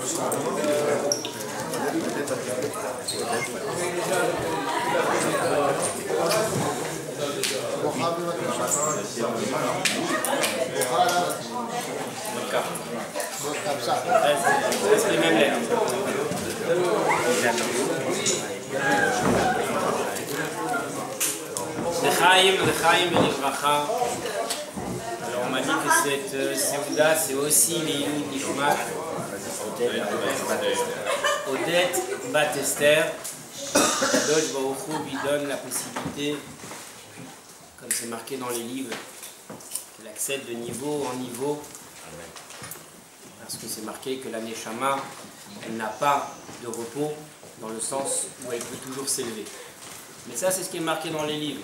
C'est les mêmes lettres. L'Echaim et l'Ivracha. Alors on m'a dit que cette Seouda c'est aussi les Ilou Nishmat. Odette Bat Esther. Kadosh Baruch Hu lui donne la possibilité, comme c'est marqué dans les livres, qu'elle accède de niveau en niveau. Parce que c'est marqué que la Neshama, elle n'a pas de repos, dans le sens où elle peut toujours s'élever. Mais ça, c'est ce qui est marqué dans les livres.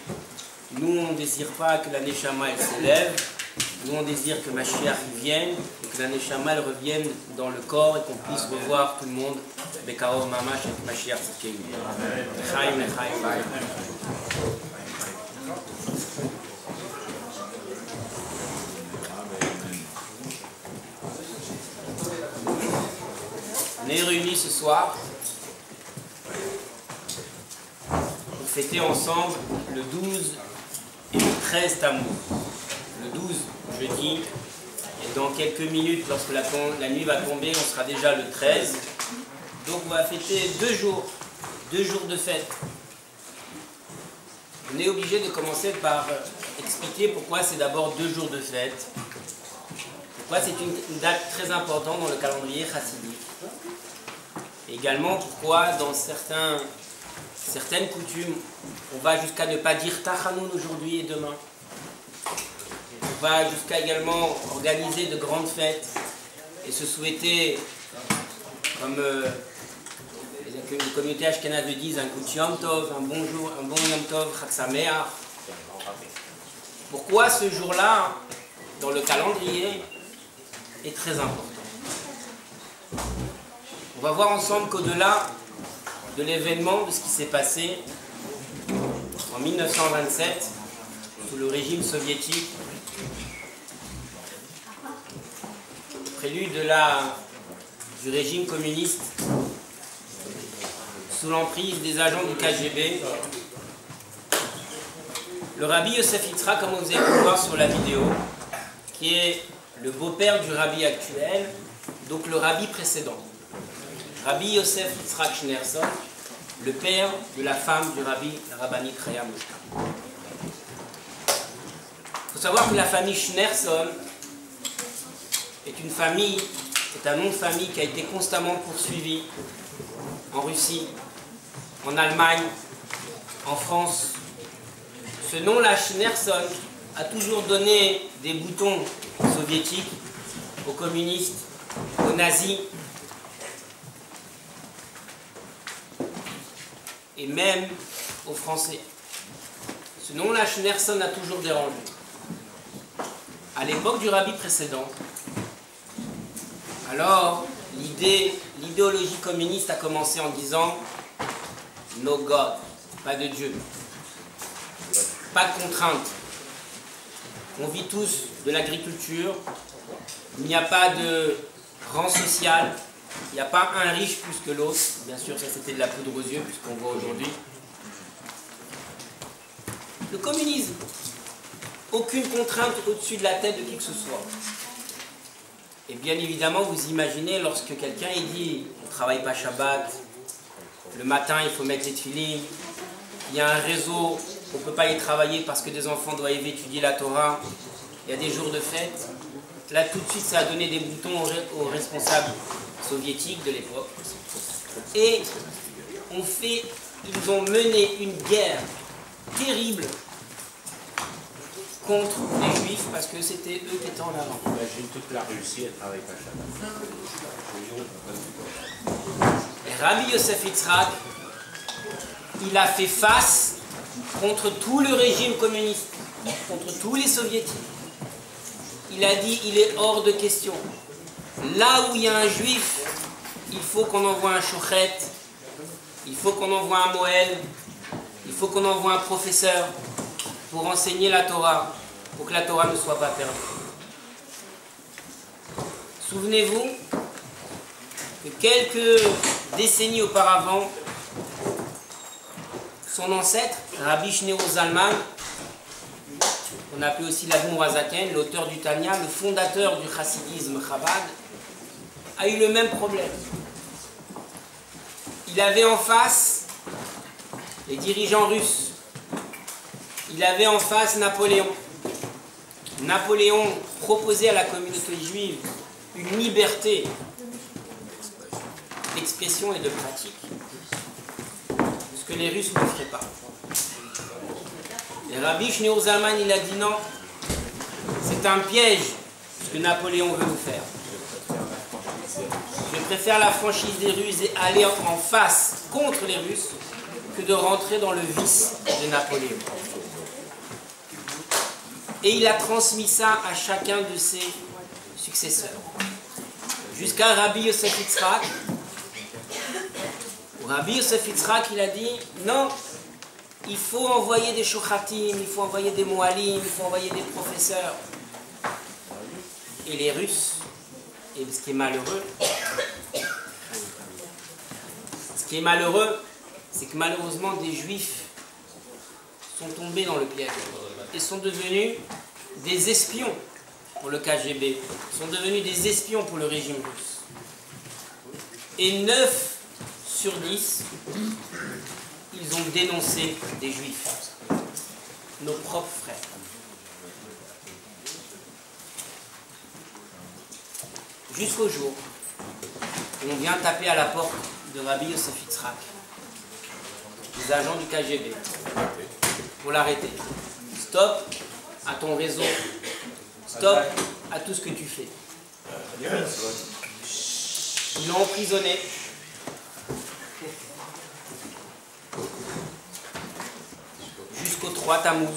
Nous, on ne désire pas que la Neshama, elle s'élève. Nous, on désire que Mashiach vienne, et que la Neshama, elle revienne dans le corps, et qu'on puisse revoir tout le monde. Bekarov Mamash avec Mashiach Tzidkeinu. L'Echaim, l'Echaim. On est réunis ce soir pour fêter ensemble le 12 et le 13 Tammuz. Le 12, jeudi, et dans quelques minutes, lorsque la nuit va tomber, on sera déjà le 13. Donc on va fêter 2 jours de fête. On est obligé de commencer par expliquer pourquoi c'est d'abord 2 jours de fête. Pourquoi c'est une date très importante dans le calendrier chassidique. Également pourquoi dans certaines coutumes, on va jusqu'à ne pas dire Tachanoun aujourd'hui et demain. On va jusqu'à également organiser de grandes fêtes et se souhaiter, comme les communautés ashkénazes le disent, un coup de Yom Tov, un bon Yom Tov, Chag Sameach. Pourquoi ce jour-là, dans le calendrier, est très important? On va voir ensemble qu'au-delà de l'événement, de ce qui s'est passé en 1927, sous le régime soviétique, prélude du régime communiste, sous l'emprise des agents du KGB, le rabbi Yosef Yitzhak, comme vous avez pu voir sur la vidéo, qui est le beau-père du rabbi actuel, donc le rabbi précédent. Rabbi Yosef Yitzhak Schneerson, le père de la femme du rabbi, la rabbinit Chaya Moshe. Il faut savoir que la famille Schneerson est un nom de famille qui a été constamment poursuivi en Russie, en Allemagne, en France. Ce nom-là, Schneerson, a toujours donné des boutons soviétiques aux communistes, aux nazis, et même aux Français. Ce nom-là, Schneerson, a toujours dérangé. À l'époque du rabbi précédent, alors l'idéologie communiste a commencé en disant « No God », pas de Dieu, pas de contrainte. On vit tous de l'agriculture, il n'y a pas de rang social, il n'y a pas un riche plus que l'autre. Bien sûr, ça c'était de la poudre aux yeux, puisqu'on voit aujourd'hui. Le communisme, aucune contrainte au-dessus de la tête de qui que ce soit. Et bien évidemment, vous imaginez lorsque quelqu'un dit on ne travaille pas Shabbat, le matin il faut mettre les tefilines, il y a un réseau, on ne peut pas y travailler parce que des enfants doivent étudier la Torah, il y a des jours de fête. Là tout de suite ça a donné des boutons aux responsables soviétiques de l'époque. Et ils ont mené une guerre terrible contre les Juifs parce que c'était eux qui étaient en avant. Imagine toute la Russie, elle travaille pas Shabbat. Et Rabbi Yosef Yitzhak, il a fait face contre tout le régime communiste, contre tous les soviétiques. Il a dit, il est hors de question. Là où il y a un juif, il faut qu'on envoie un shochet, il faut qu'on envoie un moël, il faut qu'on envoie un professeur pour enseigner la Torah, pour que la Torah ne soit pas perdue. Souvenez-vous que quelques décennies auparavant, son ancêtre, Rabbi Shneur Zalman, on appelait aussi l'Admour Hazaken, l'auteur du Tanya, le fondateur du chassidisme Chabad, a eu le même problème. Il avait en face les dirigeants russes. Il avait en face Napoléon. Napoléon proposait à la communauté juive une liberté d'expression et de pratique, ce que les Russes ne feraient pas. Et Rabbi Shneur Zalman, il a dit non, c'est un piège ce que Napoléon veut nous faire. Je préfère la franchise des Russes et aller en face contre les Russes que de rentrer dans le vice de Napoléon. Et il a transmis ça à chacun de ses successeurs. Jusqu'à Rabbi Yosef Yitzhak. Rabbi Yosef Yitzhak, il a dit non, il faut envoyer des shochatim, il faut envoyer des moalim, il faut envoyer des professeurs. Et les Russes, et ce qui est malheureux, c'est que malheureusement des Juifs sont tombés dans le piège et sont devenus des espions pour le KGB, sont devenus des espions pour le régime russe. Et 9 sur 10, ils ont dénoncé des Juifs, nos propres frères. Jusqu'au jour où on vient taper à la porte de Rabbi Yosef Yitzhak, les agents du KGB, pour l'arrêter. Stop à ton réseau, stop à tout ce que tu fais. Ils l'ont emprisonné. Jusqu'au 3 Tammuz.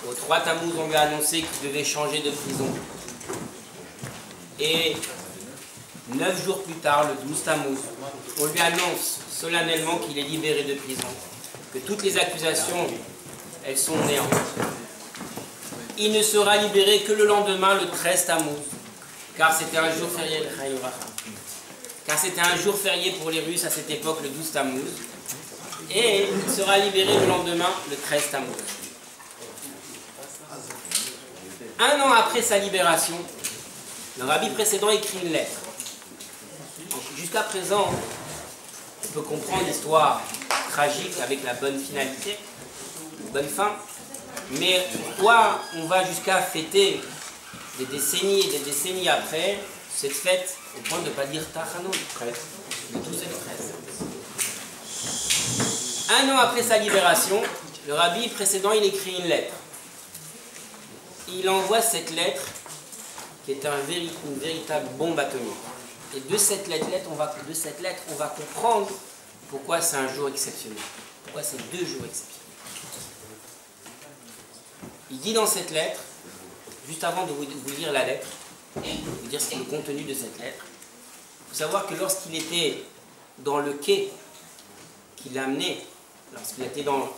Au 3 Tammuz, on lui a annoncé qu'il devait changer de prison. Et 9 jours plus tard, le 12 Tammuz, on lui annonce solennellement qu'il est libéré de prison, que toutes les accusations, elles sont néantes. Il ne sera libéré que le lendemain, le 13 Tammuz, car c'était un jour férié, car c'était un jour férié pour les Russes à cette époque, le 12 Tammuz, et il sera libéré le lendemain, le 13 Tammuz. Un an après sa libération, le rabbi précédent écrit une lettre. Jusqu'à présent, on peut comprendre l'histoire tragique avec la bonne finalité, une bonne fin, mais pourquoi on va jusqu'à fêter des décennies et des décennies après cette fête au point de ne pas dire Tachanun, le 12 et le 13. Un an après sa libération, le rabbi précédent il écrit une lettre. Il envoie cette lettre qui est une véritable bombe atomique. Et de cette lettre, on va comprendre pourquoi c'est un jour exceptionnel. Pourquoi c'est 2 jours exceptionnels. Il dit dans cette lettre, juste avant de vous lire la lettre, vous dire ce qu'est le contenu de cette lettre, il faut savoir que lorsqu'il était dans le quai qu'il amenait,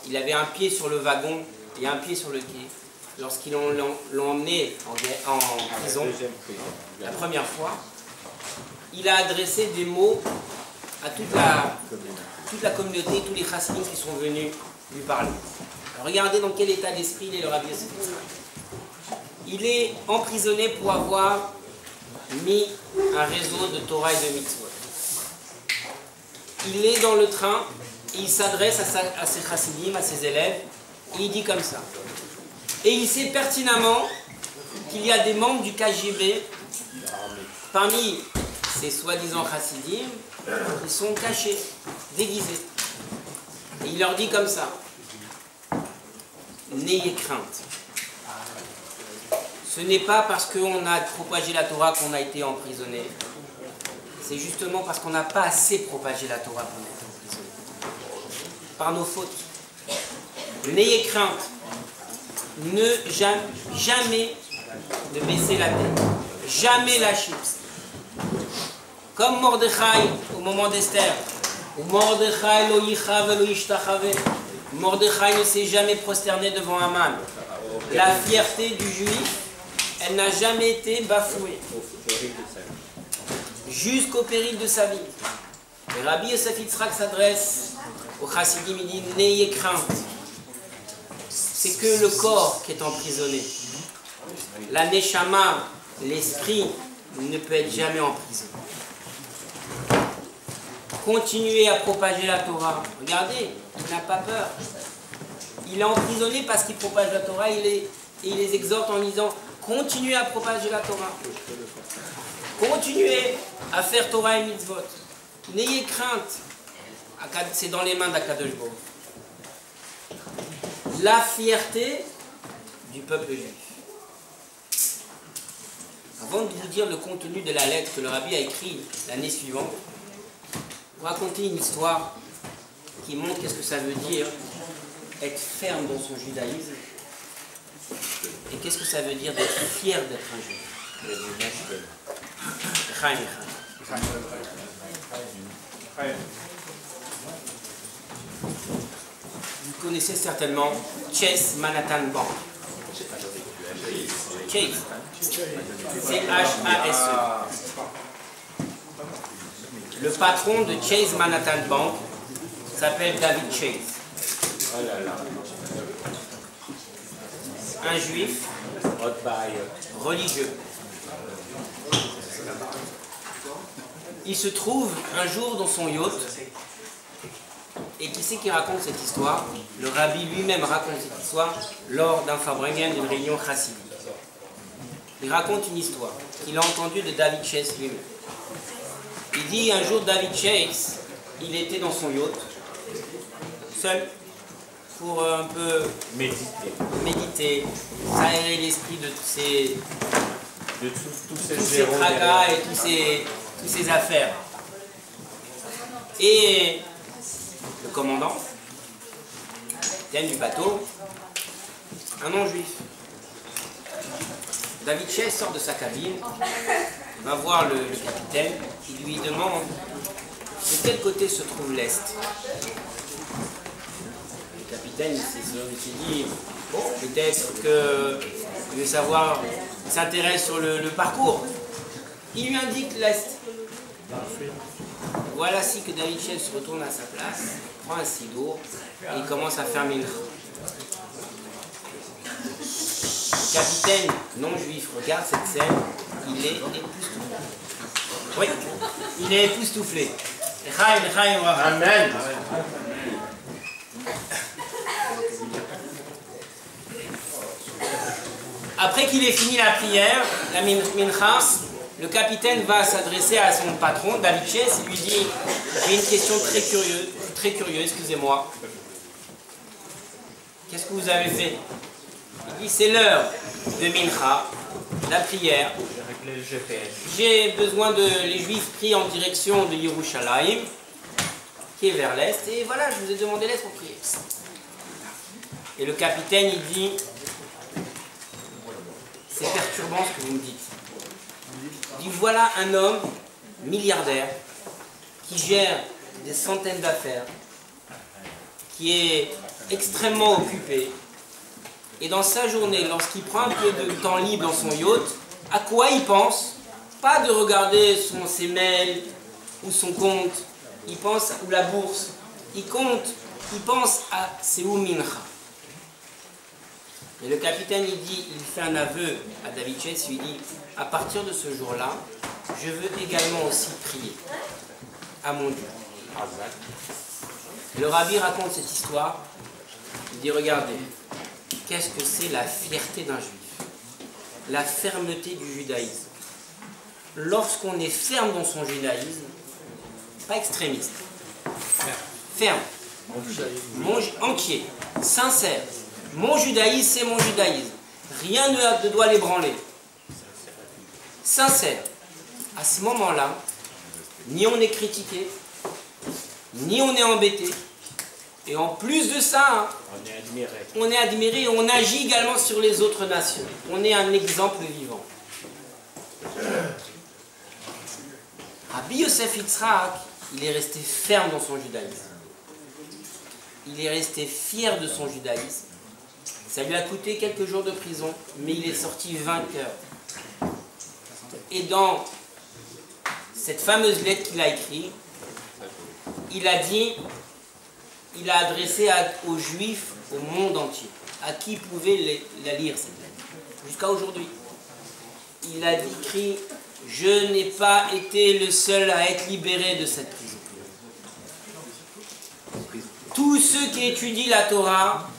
il avait un pied sur le wagon et un pied sur le quai, lorsqu'ils l'ont emmené en prison, la première fois, il a adressé des mots à toute la communauté, tous les chassidim qui sont venus lui parler. Alors regardez dans quel état d'esprit il est le Rabbi Yosef Yitzhak. Il est emprisonné pour avoir mis un réseau de Torah et de mitzvot. Il est dans le train et il s'adresse à ses chassidim, à ses élèves, et il dit comme ça. Et il sait pertinemment qu'il y a des membres du KGB parmi ces soi-disant chassidim qui sont cachés, déguisés. Et il leur dit comme ça, n'ayez crainte. Ce n'est pas parce qu'on a propagé la Torah qu'on a été emprisonné. C'est justement parce qu'on n'a pas assez propagé la Torah qu'on a été emprisonné. Par nos fautes. N'ayez crainte. Jamais ne baisser la tête. Jamais lâcher. Comme Mordechai au moment d'Esther. Où Mordechai lo yichav lo yishtachave. Mordechai ne s'est jamais prosterné devant Haman. La fierté du juif, elle n'a jamais été bafouée. jusqu'au péril de sa vie. Et Rabbi Yosef Yitzhak s'adresse au chassidim, il dit n'ayez crainte. C'est que le corps qui est emprisonné. La neshama, l'esprit, ne peut être jamais en prison. Continuez à propager la Torah. Regardez, il n'a pas peur. Il est emprisonné parce qu'il propage la Torah et il les exhorte en disant continuez à propager la Torah. Continuez à faire Torah et mitzvot. N'ayez crainte. C'est dans les mains d'Akadosh Baruch Hu. La fierté du peuple juif. Avant de vous dire le contenu de la lettre que le rabbi a écrite l'année suivante, vous raconter une histoire qui montre qu'est-ce que ça veut dire être ferme dans son judaïsme et qu'est-ce que ça veut dire d'être fier d'être un juif. Vous connaissez certainement Chase Manhattan Bank. Chase. C-H-A-S-E. Le patron de Chase Manhattan Bank s'appelle David Chase. Un juif religieux. Il se trouve un jour dans son yacht, et qui c'est qui raconte cette histoire? Le rabbi lui-même raconte cette histoire lors d'un Farbrengen, d'une réunion chassidique. Il raconte une histoire qu'il a entendue de David Chase lui-même. Il dit un jour David Chase, il était dans son yacht, seul, pour un peu méditer, s'aérer l'esprit de tous ces tracas et toutes ces affaires. Et le commandant, capitaine du bateau, un non-juif. David Chase sort de sa cabine, va voir le capitaine, il lui demande de quel côté se trouve l'Est. Le capitaine s'est dit, bon, peut-être qu'il veut savoir, il s'intéresse sur le parcours. Il lui indique l'Est. Voilà si que David Chase se retourne à sa place, prend un sidour et il commence à faire mincha. Le capitaine non-juif regarde cette scène, il est époustouflé. Oui, il est époustouflé. Amen. Après qu'il ait fini la prière, la mincha, le capitaine va s'adresser à son patron, David Chase, et lui dit « J'ai une question très curieuse, excusez-moi. Qu'est-ce que vous avez fait ?» Il dit « C'est l'heure de mincha, la prière. J'ai besoin de les Juifs pris en direction de Yerushalayim, qui est vers l'Est, et voilà, je vous ai demandé l'Est pour prier. » Et le capitaine, il dit « C'est perturbant ce que vous me dites. » Il dit, voilà un homme milliardaire qui gère des centaines d'affaires, qui est extrêmement occupé. Et dans sa journée, lorsqu'il prend un peu de temps libre dans son yacht, à quoi il pense? Pas de regarder ses mails ou son compte, il pense, ou la bourse. Il pense à ses mincha. Et le capitaine, il fait un aveu à David Chase, il dit, à partir de ce jour-là, je veux également aussi prier à mon Dieu. Le rabbi raconte cette histoire, il dit, regardez, qu'est-ce que c'est la fierté d'un juif? La fermeté du judaïsme. Lorsqu'on est ferme dans son judaïsme, pas extrémiste, ferme, entier, sincère. Mon judaïsme, c'est mon judaïsme. Rien ne doit l'ébranler. Sincère. À ce moment-là, ni on est critiqué, ni on est embêté. Et en plus de ça, on est admiré et on agit également sur les autres nations. On est un exemple vivant. Rabbi Yosef Yitzhak, il est resté ferme dans son judaïsme. Il est resté fier de son judaïsme. Ça lui a coûté quelques jours de prison, mais il est sorti vainqueur. Et dans cette fameuse lettre qu'il a écrite, il a dit, il a adressé aux Juifs au monde entier, à qui pouvait la lire cette lettre, jusqu'à aujourd'hui. Il a écrit, je n'ai pas été le seul à être libéré de cette prison. Tous ceux qui étudient la Torah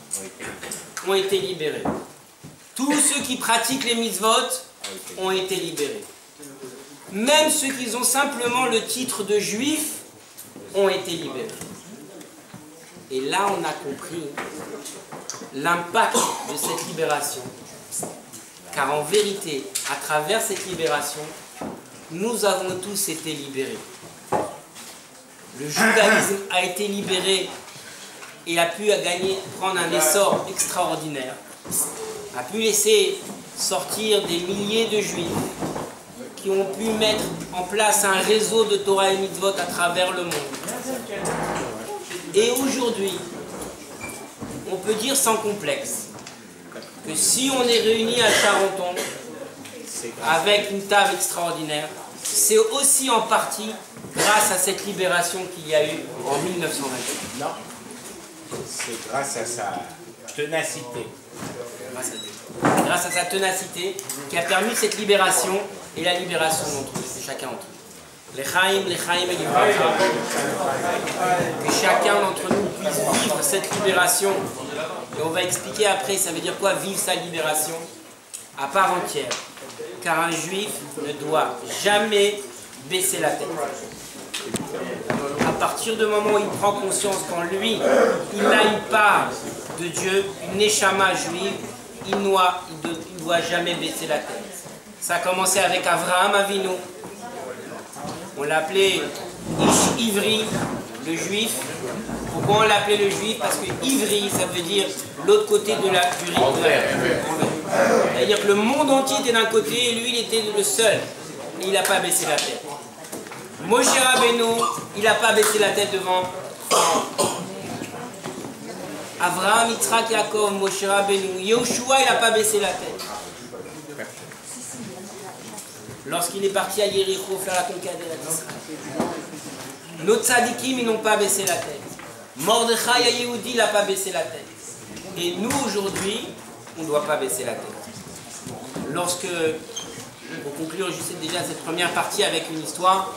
ont été libérés. Tous ceux qui pratiquent les mitzvot ont été libérés. Même ceux qui ont simplement le titre de juif ont été libérés. Et là, on a compris l'impact de cette libération. Car en vérité, à travers cette libération, nous avons tous été libérés. Le judaïsme a été libéré et a pu prendre un essor extraordinaire. A pu laisser sortir des milliers de juifs qui ont pu mettre en place un réseau de Torah et Mitzvot à travers le monde. Et aujourd'hui, on peut dire sans complexe que si on est réunis à Charenton avec une table extraordinaire, c'est aussi en partie grâce à cette libération qu'il y a eu en 1928. Non, c'est grâce à sa ténacité. Grâce à sa ténacité qui a permis cette libération et la libération de chacun d'entre nous. L'Echaim et l'Ivrahim. Que chacun d'entre nous puisse vivre cette libération. Et on va expliquer après, ça veut dire quoi vivre sa libération à part entière. Car un juif ne doit jamais baisser la tête. À partir du moment où il prend conscience qu'en lui, il a une part de Dieu, une neshama juive, il ne doit jamais baisser la tête. Ça a commencé avec Avraham Avinu. On l'appelait Ish Ivri, le juif. Pourquoi on l'appelait le juif? Parce que Ivri, ça veut dire l'autre côté du riz. C'est-à-dire que le monde entier était d'un côté et lui, il était le seul. Et il n'a pas baissé la tête. Moshe Rabbeinu, il n'a pas baissé la tête devant Avraham, Yitzhak, Yaakov, Moshe Rabbeinu, Yehoshua, il n'a pas baissé la tête. Lorsqu'il est parti à Yéricho faire la conquête d'Israël. Nos tzadikim, ils n'ont pas baissé la tête. Mordechai à Yehudi, il n'a pas baissé la tête. Et nous, aujourd'hui, on ne doit pas baisser la tête. Lorsque, pour conclure, je sais déjà cette première partie avec une histoire,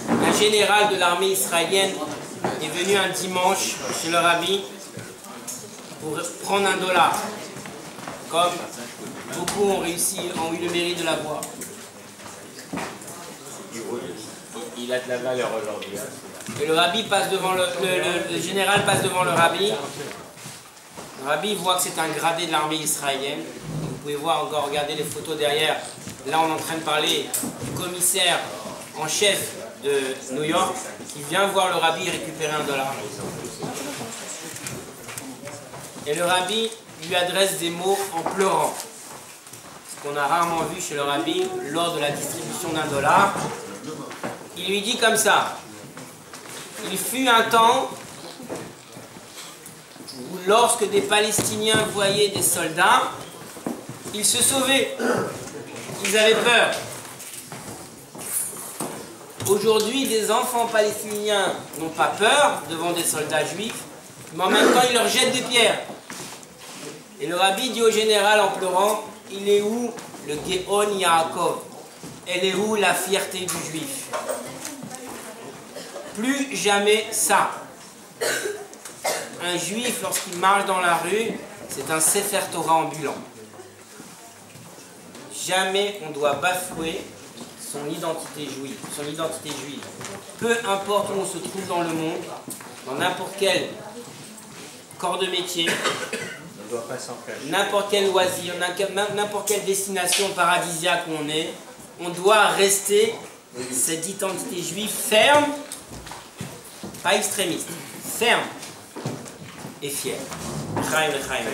un général de l'armée israélienne est venu un dimanche chez le rabbi pour prendre $1. Comme beaucoup ont eu le mérite de l'avoir. Il a de la valeur aujourd'hui. Et le rabbi passe devant le général passe devant le rabbi. Le rabbi voit que c'est un gradé de l'armée israélienne. Vous pouvez voir encore, regardez les photos derrière. Là, on est en train de parler du commissaire en chef de New York qui vient voir le rabbi récupérer $1. Et le rabbi lui adresse des mots en pleurant. Ce qu'on a rarement vu chez le rabbi lors de la distribution $1. Il lui dit comme ça: il fut un temps où lorsque des Palestiniens voyaient des soldats, ils se sauvaient, ils avaient peur. Aujourd'hui, des enfants palestiniens n'ont pas peur devant des soldats juifs, mais en même temps, ils leur jettent des pierres. Et le rabbi dit au général en pleurant: il est où le Géon Yaakov? Elle est où la fierté du juif? Plus jamais ça. Un juif, lorsqu'il marche dans la rue, c'est un Sefer Torah ambulant. Jamais on doit bafouer son identité juive. Peu importe où on se trouve dans le monde, dans n'importe quel corps de métier, n'importe quel loisir, n'importe quelle destination paradisiaque où on doit rester cette identité juive ferme, pas extrémiste, ferme et fière. Chaim, Chaim.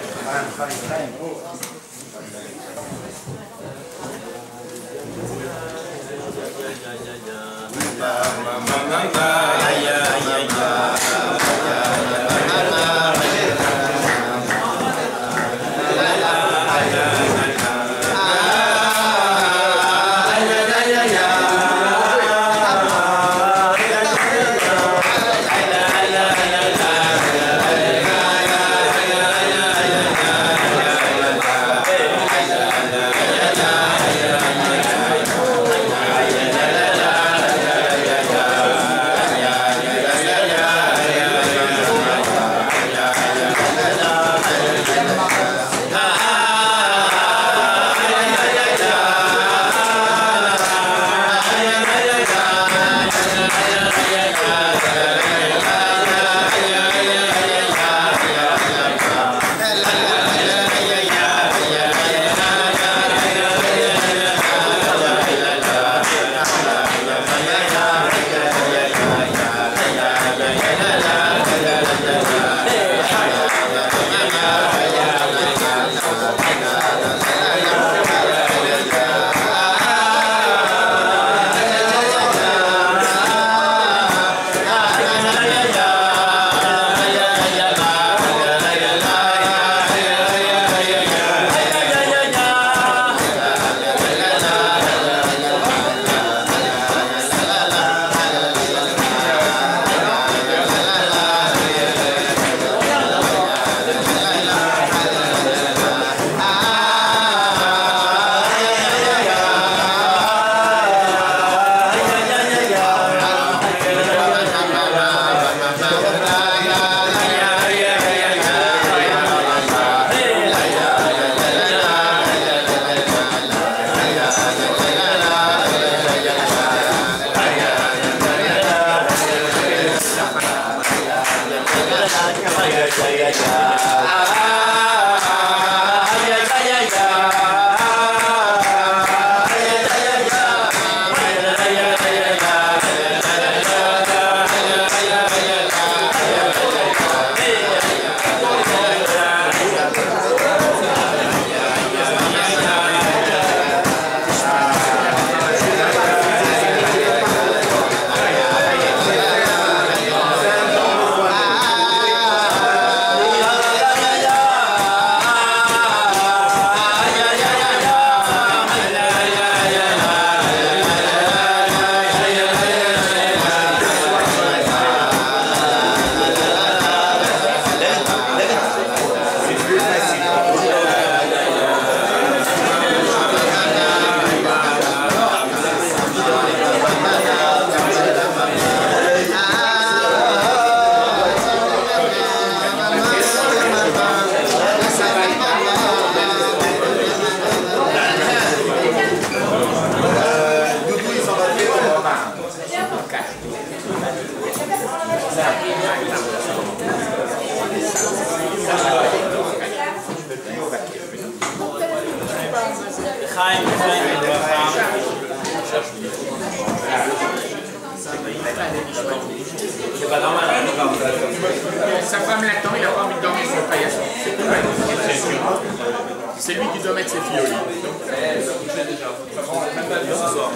ce soir.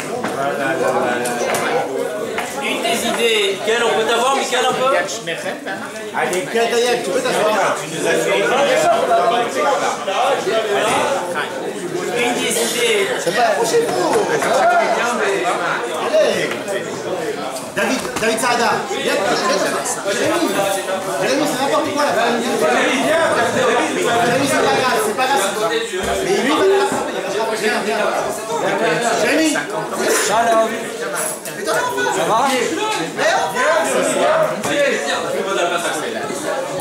Une des idées. Michael, on peut t'avoir, Michael, un peu? Allez, tu peux t'asseoir. Tu nous as fait Une des idées. C'est pas approchez-vous. Allez. David Saada. Viens, Jérémy, c'est n'importe quoi là. Jérémy, c'est pas grave, c'est pas grave. Mais lui, il va te rattraper. Jérémy. Shalom. Ça va?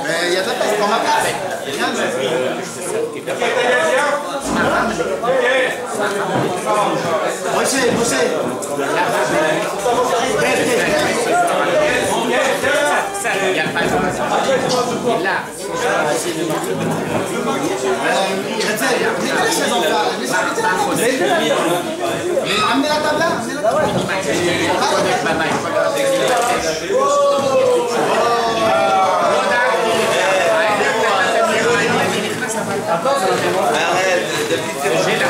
Mais il y a de la place, prends ma place. Viens, Moshe. Il n'y a pas de... Là. Amenez la table là. Arrête, depuis que j'ai la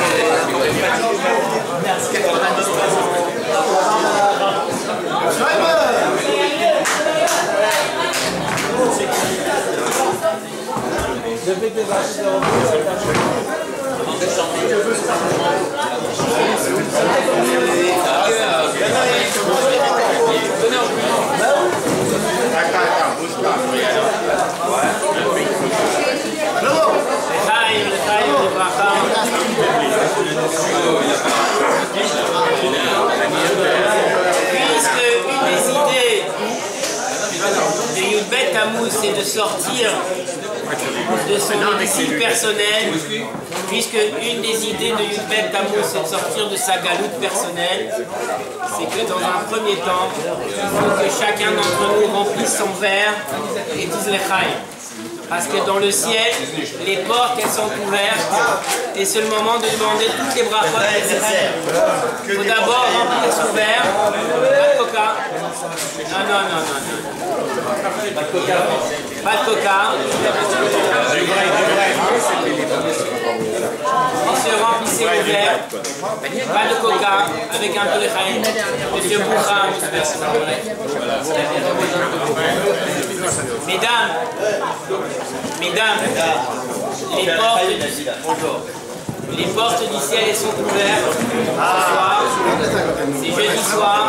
Puisque une des idées de Yudbet Tammuz, c'est de sortir de son domicile personnel, puisque une des idées de Yudbet Tammuz, c'est de sortir de sa galoute personnelle, c'est que dans un premier temps, il faut que chacun d'entre nous remplisse son verre et dise l'Echaïm. Parce que dans le ciel, les portes, elles sont ouvertes et c'est le moment de demander toutes les brachot nécessaires. Il faut d'abord remplir son verre. Pas de coca. Non. Pas de coca. Monsieur, remplissez vos verres. Pas de coca avec un peu de chaïm. Monsieur Boucha, Mesdames, les portes du ciel elles sont ouvertes ce soir. C'est jeudi soir.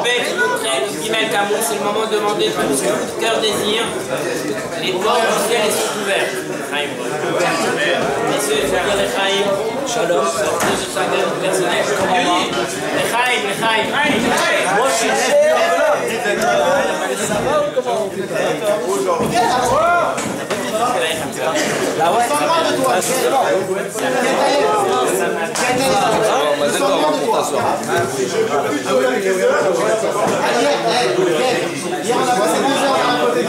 C'est Gimel Tammuz. C'est le moment de demander tout ce que votre cœur désire. Les portes du ciel elles sont ouvertes. Messieurs, je veux dire les Chaïm. Shalom. Sortez de sa gueule personnelle. Les Chaïm. Moi, je suis ça va ou comment? Là ouais. De toi. C'est bon. Hier on a passé 2 heures à un côté de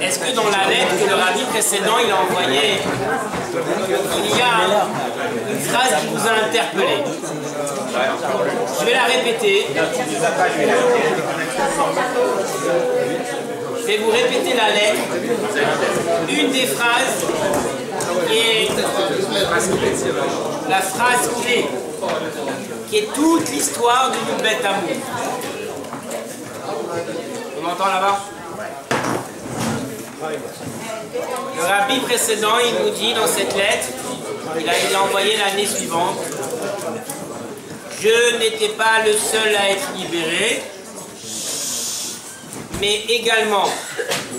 Est-ce que dans la lettre que le rabbi précédent il a envoyée, il y a une phrase qui vous a interpellé? Je vais la répéter. Je vais vous répéter la lettre. Une des phrases qui est la phrase clé, qui est toute l'histoire du Yudbet Tammuz. On m'entend là-bas? Le rabbi précédent, il nous dit dans cette lettre, il a envoyé l'année suivante, je n'étais pas le seul à être libéré, mais également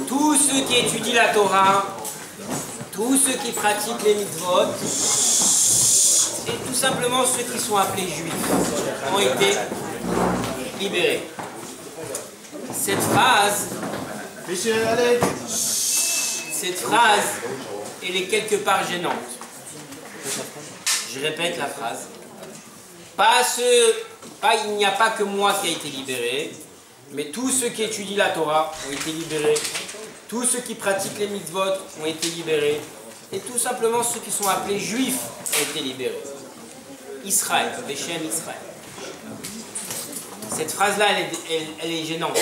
tous ceux qui étudient la Torah, tous ceux qui pratiquent les mitzvot, et tout simplement ceux qui sont appelés juifs, ont été libérés. Cette phrase, elle est quelque part gênante. Je répète la phrase. il n'y a pas que moi qui a été libéré, mais tous ceux qui étudient la Torah ont été libérés, tous ceux qui pratiquent les mitzvot ont été libérés, et tout simplement ceux qui sont appelés juifs ont été libérés. Israël, Beshem Israël. Cette phrase-là, elle est gênante,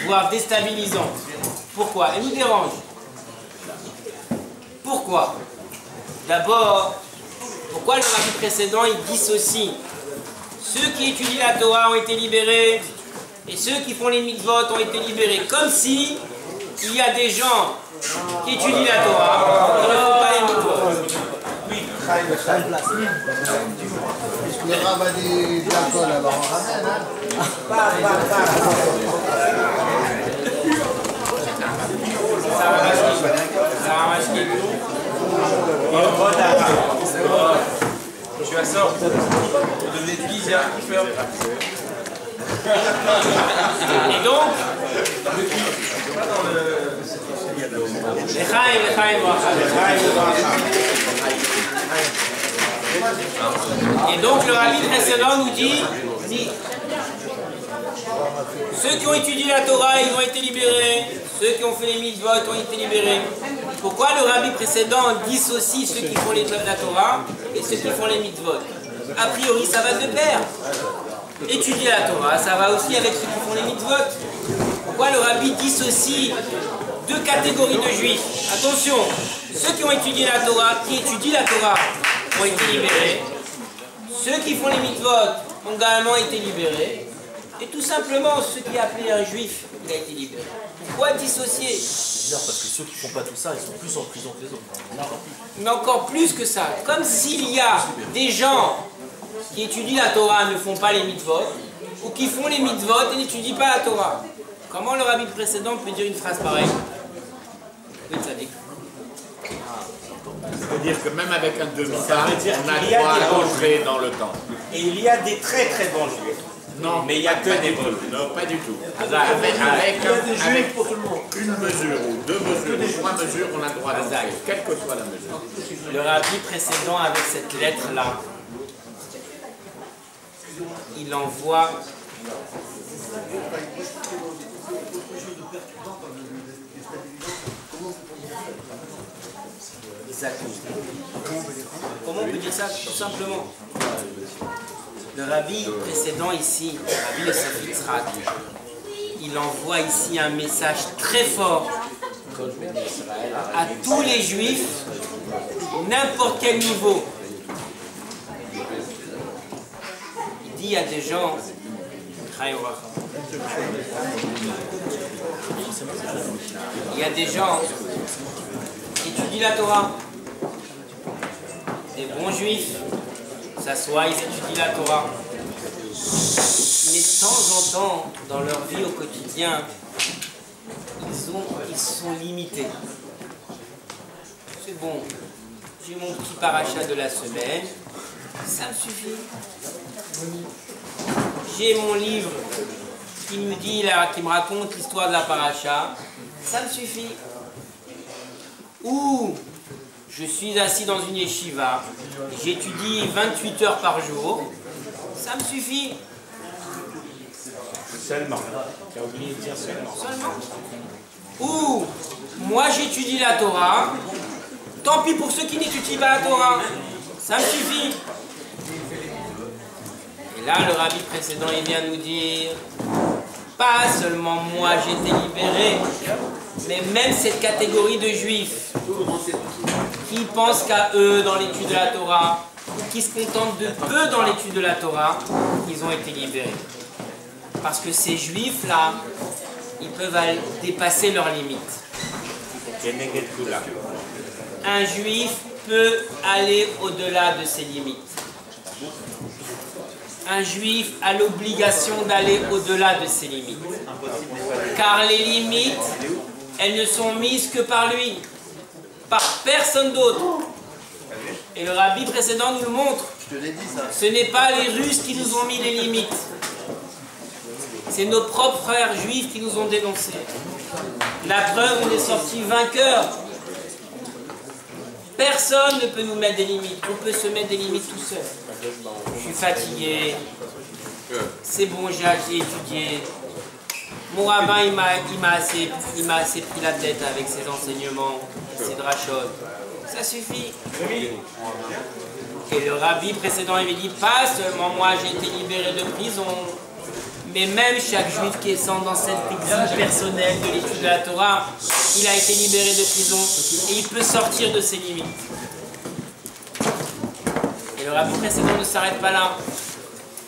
voire déstabilisante. Pourquoi? Elle nous dérange. Pourquoi? D'abord, pourquoi le rabbi précédent il dissocie ceux qui étudient la Torah ont été libérés et ceux qui font les mitzvot ont été libérés, comme si il y a des gens qui étudient la Torah et ne font pas les mitzvot. Le rabbin du Japon, alors on ramène, hein? Ça va masquer. Je suis à sort. Vous devenez de guise, qui fait. Et donc, et donc le rabbi précédent nous dit, ceux qui ont étudié la Torah, ils ont été libérés, ceux qui ont fait les mitzvot ont été libérés. Pourquoi le rabbi précédent dissocie ceux qui font la Torah et ceux qui font les mitzvot? A priori, ça va de pair. Étudier la Torah, ça va aussi avec ceux qui font les mitzvot. Pourquoi le rabbi dissocie deux catégories de juifs? Attention, ceux qui ont étudié la Torah, qui étudient la Torah, ont été libérés. Ceux qui font les mitzvot ont également été libérés. Et tout simplement, ceux qui appelaient un juif, il a été libéré. Pourquoi dissocier? Parce que ceux qui font pas tout ça, ils sont plus en prison que les autres. Mais encore plus que ça. Comme s'il y a des gens qui étudient la Torah ne font pas les mitzvot, ou qui font les mitzvot et n'étudient pas la Torah. Comment le rabbi précédent peut dire une phrase pareille? Oui, ça dit. C'est-à-dire que même avec un demi-temps, on a droit à rentrer dans le temps. Et il y a des très très bons juifs. Non, mais il n'y a que des bons juifs. Non, pas du tout. Avec une mesure, ou deux mesures, ou trois mesures, on a le droit d'entrer, quelle que soit la mesure. Le rabbi précédent, avec cette lettre-là, il envoie exactement. Comment on peut dire ça? Tout simplement. Le rabbi précédent ici, le rabbi de Safitzrak, il envoie ici un message très fort à tous les juifs, n'importe quel niveau. Il dit à des gens, il y a des gens qui étudient la Torah, des bons juifs, s'assoient, ils étudient la Torah. Mais de temps en temps, dans leur vie au quotidien, ils sont limités. C'est bon, j'ai mon petit paracha de la semaine, ça me suffit. J'ai mon livre qui me dit là, qui me raconte l'histoire de la paracha, ça me suffit. Ou je suis assis dans une yeshiva, j'étudie 28 heures par jour, ça me suffit. Seulement. Tu as oublié de dire seulement. Seulement. Ou moi j'étudie la Torah, tant pis pour ceux qui n'étudient pas la Torah, ça me suffit. Et là le rabbi précédent il vient nous dire, pas seulement moi j'ai été libéré, mais même cette catégorie de juifs qui pensent qu'à eux dans l'étude de la Torah, ou qui se contentent de peu dans l'étude de la Torah, ils ont été libérés. Parce que ces juifs-là, ils peuvent dépasser leurs limites. Un juif peut aller au-delà de ses limites. Un juif a l'obligation d'aller au-delà de ses limites. Car les limites, elles ne sont mises que par lui, par personne d'autre. Et le rabbi précédent nous le montre. Ce n'est pas les Russes qui nous ont mis les limites. C'est nos propres frères juifs qui nous ont dénoncés. La preuve, on est sortis vainqueurs. Personne ne peut nous mettre des limites. On peut se mettre des limites tout seul. Je suis suis fatigué. C'est bon, j'ai étudié. Mon rabbin, il m'a assez pris la tête avec ses enseignements, ses drachot. Ça suffit. Et le rabbi précédent, il me dit, pas seulement moi, j'ai été libéré de prison, mais même chaque juif qui est dans cette exil personnelle de l'étude de la Torah, il a été libéré de prison et il peut sortir de ses limites. Et le rabbi précédent ne s'arrête pas là.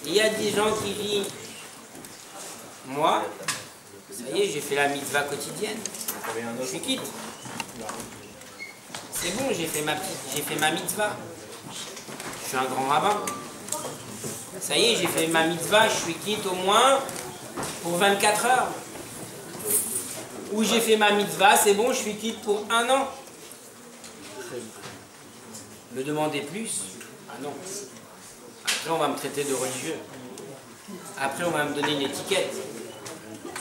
Il y a des gens qui disent, moi, ça y est, j'ai fait la mitzvah quotidienne, je suis quitte. C'est bon, j'ai fait ma mitzvah. Je suis un grand rabbin. Ça y est, j'ai fait ma mitzvah, je suis quitte au moins pour 24 heures. Ou j'ai fait ma mitzvah, c'est bon, je suis quitte pour 1 an. Me demandez plus? Ah non. Après, on va me traiter de religieux. Après, on va me donner une étiquette.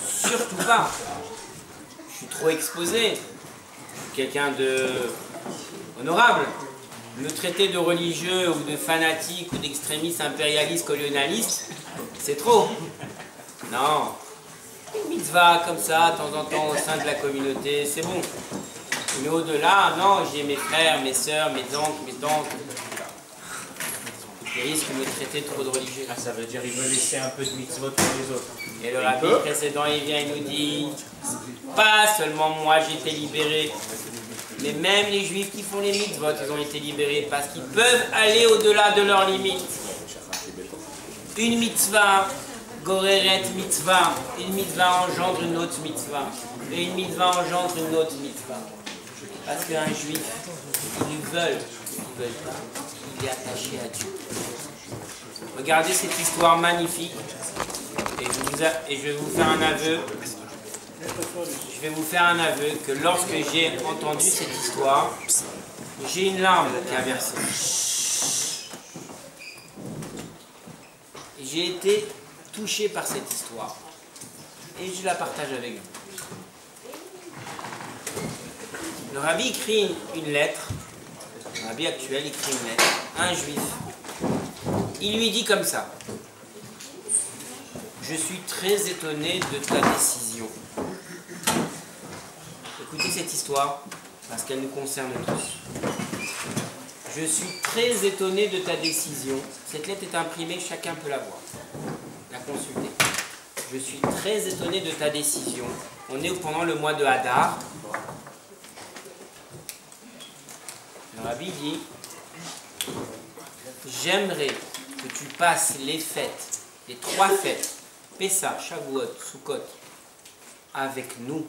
Surtout pas. Je suis trop exposé. Quelqu'un de honorable. Me traiter de religieux ou de fanatique ou d'extrémiste impérialiste colonialiste, c'est trop. Non. Une mitzvah comme ça, de temps en temps au sein de la communauté, c'est bon. Mais au-delà, non, j'ai mes frères, mes sœurs, mes oncles, mes tantes. Ils risquent de me traiter trop de religieux. Ah, ça veut dire qu'il veut laisser un peu de mitzvot pour les autres. Et le rabbi précédent, il vient, il nous dit, pas seulement moi j'ai été libéré, mais même les juifs qui font les mitzvot, ils ont été libérés parce qu'ils peuvent aller au-delà de leurs limites. Une mitzvah, goreret mitzvah, une mitzvah engendre une autre mitzvah, et une mitzvah engendre une autre mitzvah. Parce qu'un juif, ils veulent pas, il est attaché à Dieu. Regardez cette histoire magnifique, et je vais vous faire un aveu. Je vais vous faire un aveu que lorsque j'ai entendu cette histoire, j'ai une larme qui a versé. J'ai été touché par cette histoire. Et je la partage avec vous. Le rabbi écrit une lettre, le rabbi actuel écrit une lettre à un juif. Il lui dit comme ça: je suis très étonné de ta décision. Écoutez cette histoire, parce qu'elle nous concerne tous. Je suis très étonné de ta décision. Cette lettre est imprimée, chacun peut la voir, la consulter. Je suis très étonné de ta décision. On est pendant le mois de Hadar. Le rabbi dit, j'aimerais que tu passes les fêtes, les 3 fêtes, Pessah, Shavuot, Sukkot, avec nous.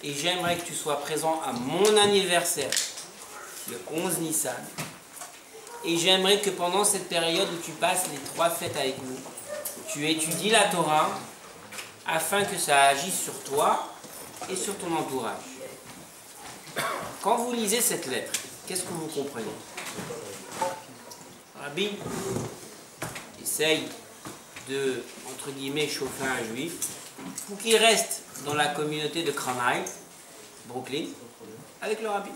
Et j'aimerais que tu sois présent à mon anniversaire, le 11 Nissan. Et j'aimerais que pendant cette période où tu passes les 3 fêtes avec nous, tu étudies la Torah afin que ça agisse sur toi et sur ton entourage. Quand vous lisez cette lettre, qu'est-ce que vous comprenez? Rabbi essaye de, entre guillemets, chauffer un juif pour qu'il reste dans la communauté de Crown Heights, Brooklyn, avec le rabbi.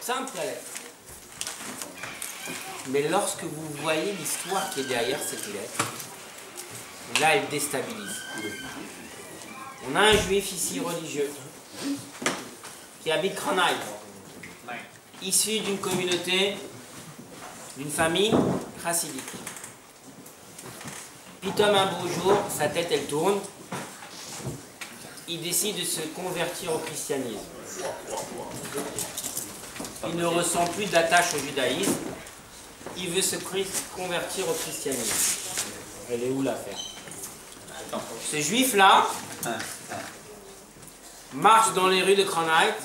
Simple la lettre. Mais lorsque vous voyez l'histoire qui est derrière cette lettre, là elle déstabilise. On a un juif ici religieux qui habite Crown Heights, issu d'une communauté, d'une famille chassidique. Pitom un beau jour, sa tête elle tourne, il décide de se convertir au christianisme. Il ne ressent plus d'attache au judaïsme, il veut se convertir au christianisme. Elle est où l'affaire? Ce juif-là marche dans les rues de Crown Heights.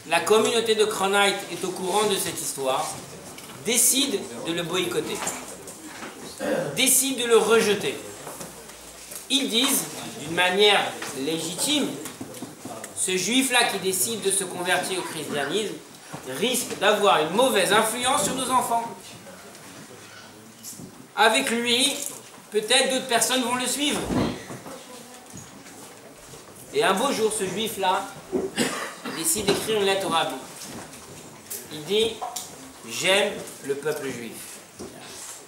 La communauté de Crown Heights est au courant de cette histoire, décide de le boycotter, décide de le rejeter. Ils disent, d'une manière légitime, ce juif-là qui décide de se convertir au christianisme risque d'avoir une mauvaise influence sur nos enfants. Avec lui, peut-être d'autres personnes vont le suivre. Et un beau jour, ce juif-là décide d'écrire une lettre au rabbi. Il dit, J'aime le peuple juif.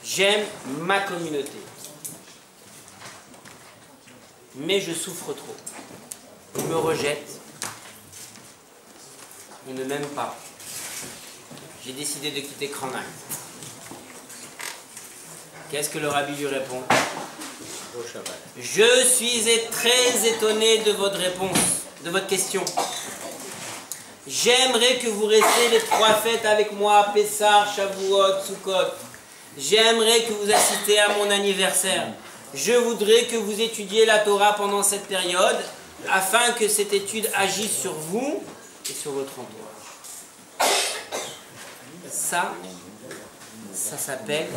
J'aime ma communauté. Mais je souffre trop. On me rejette. On ne m'aime pas. J'ai décidé de quitter Cranach. Qu'est-ce que le rabbi lui répond? Je suis très étonné de votre réponse, de votre question. J'aimerais que vous restiez les 3 fêtes avec moi, Pessah, Shavuot, Sukkot. J'aimerais que vous assistiez à mon anniversaire. Je voudrais que vous étudiez la Torah pendant cette période, afin que cette étude agisse sur vous et sur votre entourage. Ça s'appelle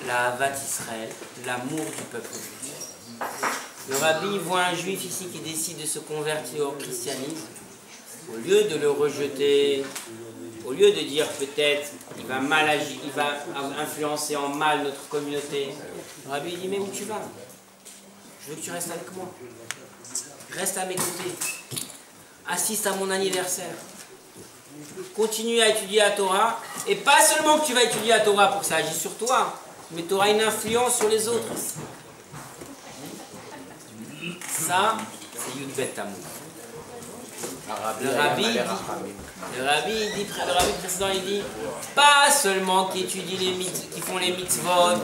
la Havat Israël, l'amour du peuple juif. Le rabbi voit un juif ici qui décide de se convertir au christianisme. Au lieu de le rejeter, au lieu de dire peut-être il va mal agir, il va influencer en mal notre communauté, le rabbi dit mais où tu vas? Je veux que tu restes avec moi. Reste à mes côtés. Assiste à mon anniversaire. Continue à étudier la Torah. Et pas seulement que tu vas étudier la Torah pour que ça agisse sur toi, mais tu auras une influence sur les autres. Ça, c'est Yud Bet Tammuz. Le rabbi précédent, il dit, pas seulement qui étudient qui font les mitzvot,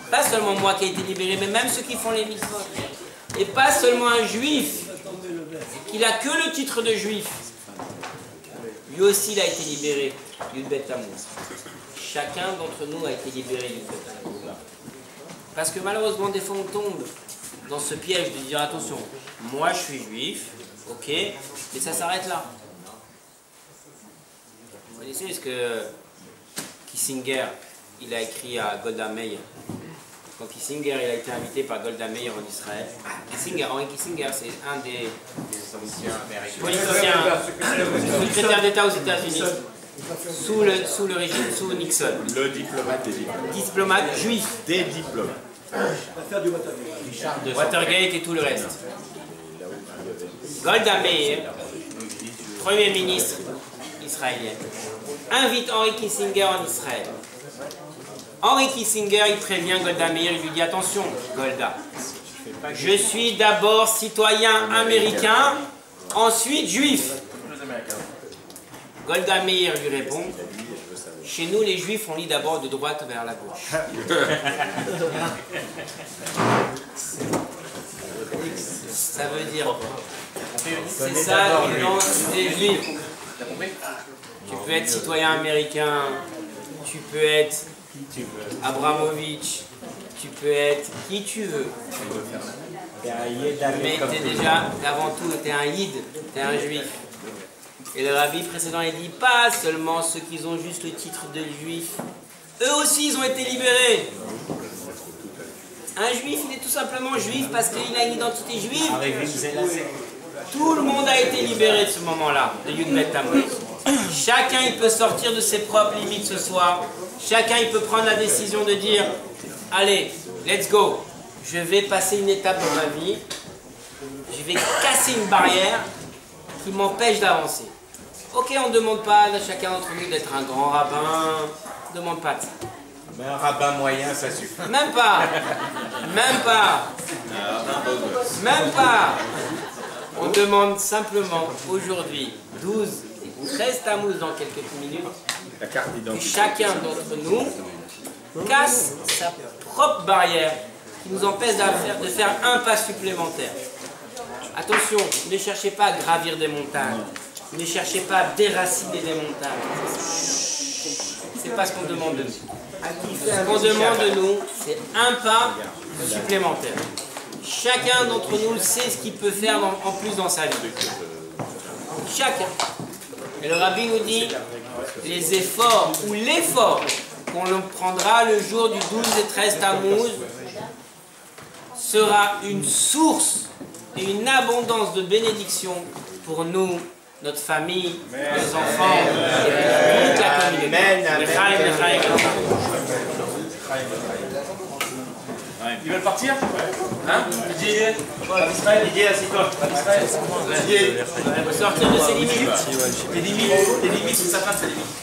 pas seulement moi qui ai été libéré, mais même ceux qui font les mitzvot. Et pas seulement un juif, qu'il a que le titre de juif. Lui aussi, il a été libéré, Yud Bet Tammuz. Chacun d'entre nous a été libéré Yud Bet Tammuz. Parce que malheureusement, des fois, on tombe dans ce piège de dire attention, moi je suis juif, ok, mais ça s'arrête là. Vous connaissez ce que Kissinger il a écrit à Golda Meir? Quand Kissinger il a été invité par Golda Meir en Israël, Henry Kissinger c'est un des politiciens, secrétaire d'État aux États-Unis, sous le régime, sous Nixon. Le diplomate des diplomates. Diplomate juif. Des diplomates. Watergate et tout le reste. Golda Meir, Premier ministre israélien, invite Henry Kissinger en Israël. Henry Kissinger, il prévient Golda Meir, il lui dit attention, Golda, je suis d'abord citoyen américain, ensuite juif. Golda Meir lui répond, chez nous les juifs on lit d'abord de droite vers la gauche. Ça veut dire, c'est ça l'identité juive. Tu peux être citoyen américain, tu peux être Abramovitch, tu peux être qui tu veux. Mais tu es déjà, avant tout, tu es un yid, tu es un juif. Et le rabbi précédent, il dit pas seulement ceux qui ont juste le titre de juif, eux aussi ils ont été libérés. Un juif, il est tout simplement juif parce qu'il a une identité juive. Tout le monde a été libéré de ce moment-là, de Yud Bet Tammuz. Chacun il peut sortir de ses propres limites ce soir. Chacun il peut prendre la décision de dire allez, let's go. Je vais passer une étape dans ma vie. Je vais casser une barrière qui m'empêche d'avancer. Ok, on ne demande pas à chacun d'entre nous d'être un grand rabbin. On ne demande pas de ça. Mais un rabbin moyen, ça suffit. Même pas. Même pas. Même pas. On demande simplement aujourd'hui 12 ou 13 Tammuz dans quelques minutes que chacun d'entre nous casse sa propre barrière qui nous empêche de faire un pas supplémentaire. Attention, ne cherchez pas à gravir des montagnes. Ne cherchez pas à déraciner des montagnes. C'est pas ce qu'on demande de nous. Ce qu'on demande de nous, c'est un pas supplémentaire. Chacun d'entre nous sait ce qu'il peut faire en plus dans sa vie. Chacun. Et le rabbi nous dit, les efforts ou l'effort qu'on prendra le jour du 12 et 13 Tammuz sera une source et une abondance de bénédiction pour nous, notre famille, nos enfants et toute la communauté. Ils veulent partir? Hein? Didier, Didier, assieds-toi. Didier, Il faut sortir de ses limites. tes limites, c'est sa fin de ses limites.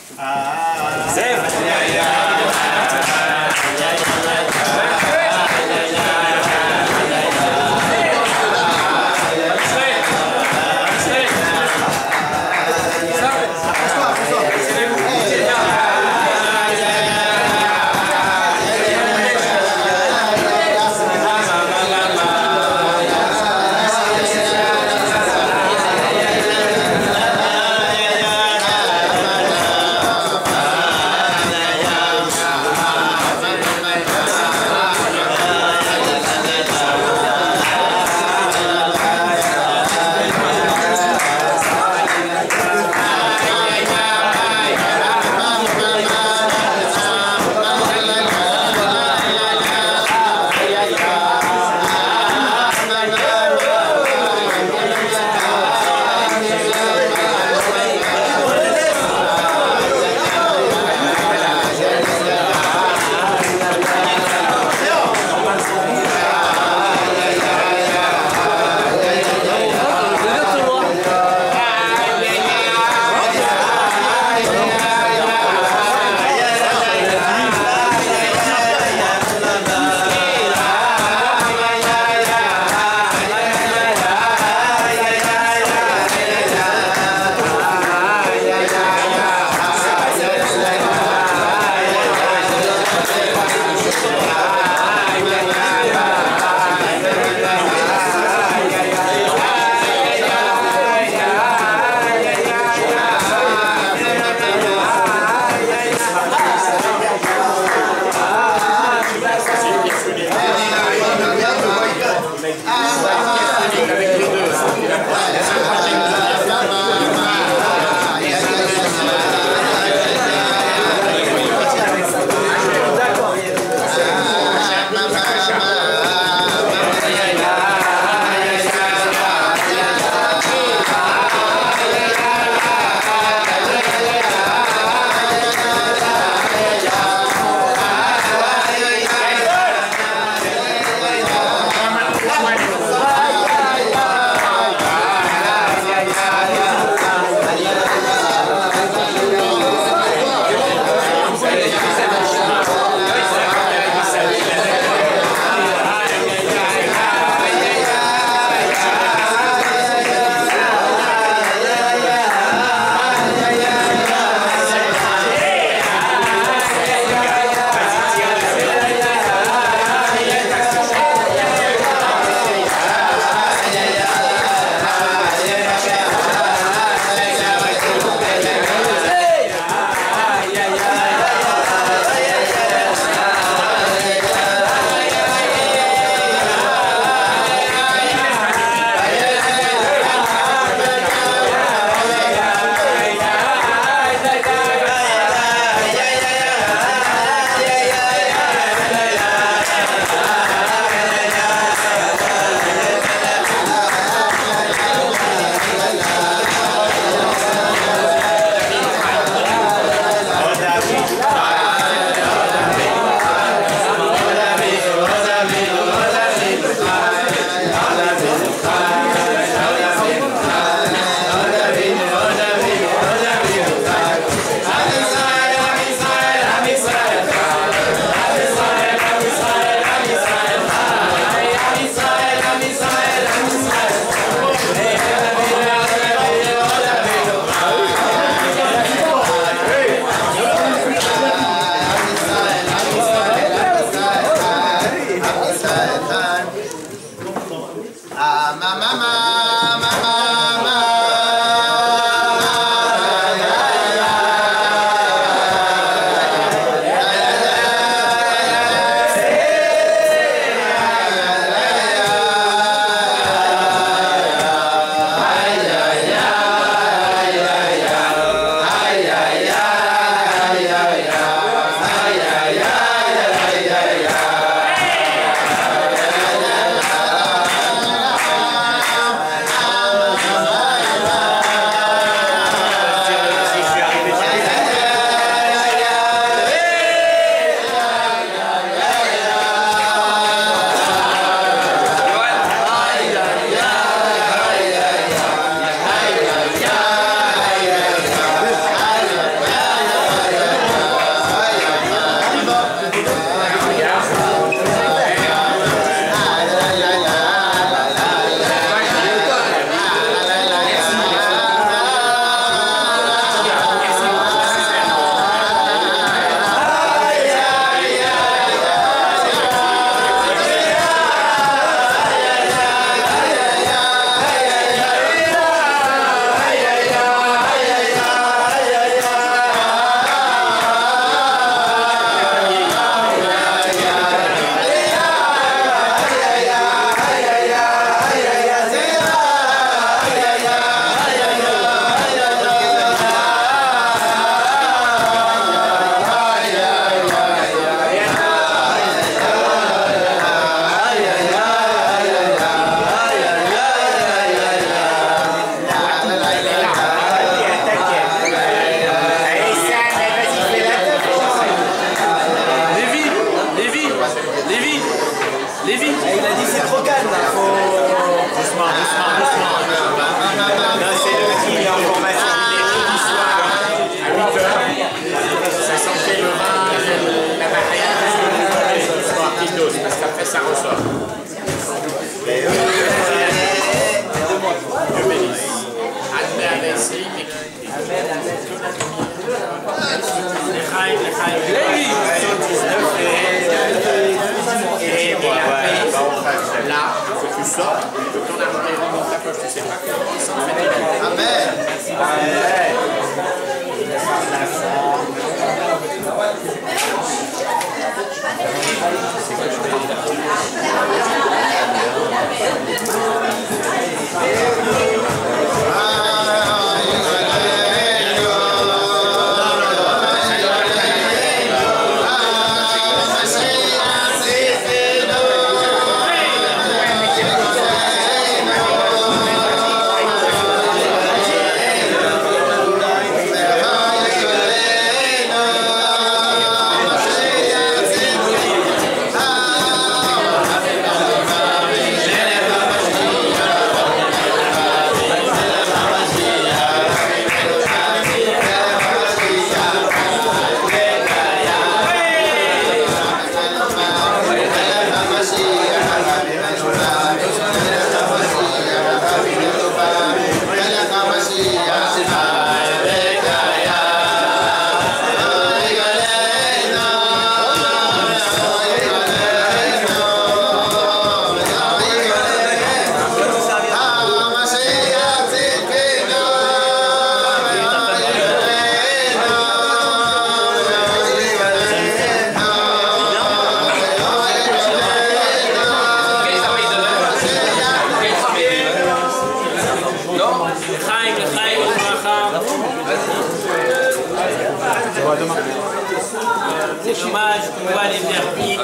C'est dommage qu'on voit les verbiers.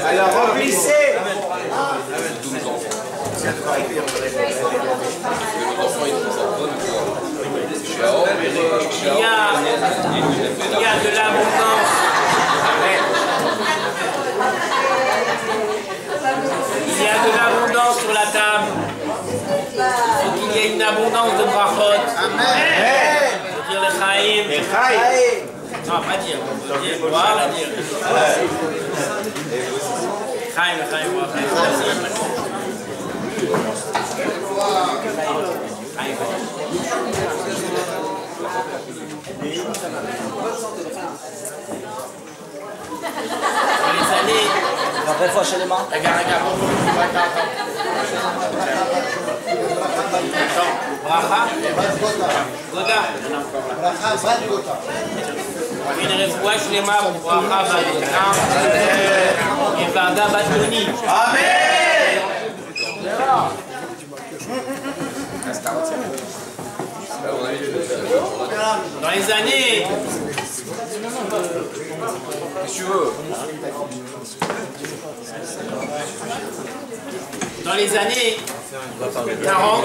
Alors remplissez. Il y a de l'abondance. Il y a de l'abondance sur la table. Il faut qu'il y ait une abondance de brachot. Amen. Dire le chaim. Non, pas dire. On peut dire, voir, la dire. Chaim, Dans les années. Après, fois chez les mains. Regarde. Bracha. Goda. Bracha, Bat Gota. Une refoua shlema pour Bracha Bat Gota. Et Varda Bat Yoni. Amen. Dans les années. Dans les années 40,